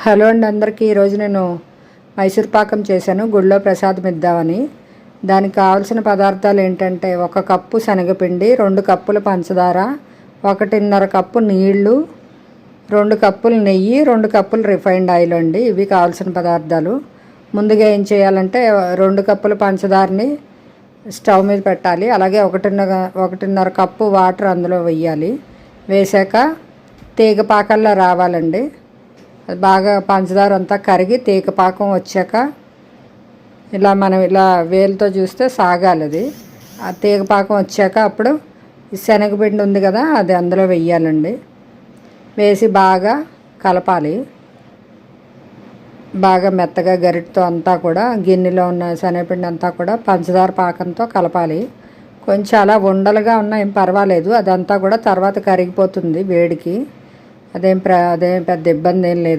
Hello అండి అందరికీ. ఈరోజు నేను మైసూర్ పాకం చేశాను గుళ్ళో ప్రసాదం ఇద్దామని. దానికి కావాల్సిన పదార్థాలు ఏంటంటే 1 కప్పు శనగపిండి, 2 కప్పుల పంచదార, 1.5 కప్పు నీళ్లు, 2 కప్పులు నెయ్యి, 2 కప్పులు రిఫైండ్ ఆయిల్ అండి. ఇవి కావాల్సిన పదార్థాలు. ముందుగా ఏం చేయాలంటే 2 కప్పుల పంచదారని స్టవ్ మీద పెట్టాలి. అలాగే 1.5 కప్పు వాటర్ అందులో వేయాలి. వేసాక తీగ పాకల్లా రావాలండి. అది బాగా పంచదార అంతా కరిగి తీగ పాకం వచ్చాక మనం ఇలా వేలుతో చూస్తే సాగాలి. అది ఆ తీగ పాకం వచ్చాక అప్పుడు ఈ శనగపిండి ఉంది కదా, అది అందులో వెయ్యాలండి. వేసి బాగా కలపాలి. బాగా మెత్తగా గరిటతో అంతా కూడా గిన్నెలో ఉన్న శనగపిండి అంతా కూడా పంచదార పాకంతో కలపాలి. కొంచెం అలా ఉండలుగా ఉన్నా ఏం పర్వాలేదు, అదంతా కూడా తర్వాత కరిగిపోతుంది వేడికి. అదేం పెద్ద ఇబ్బంది ఏం లేదు.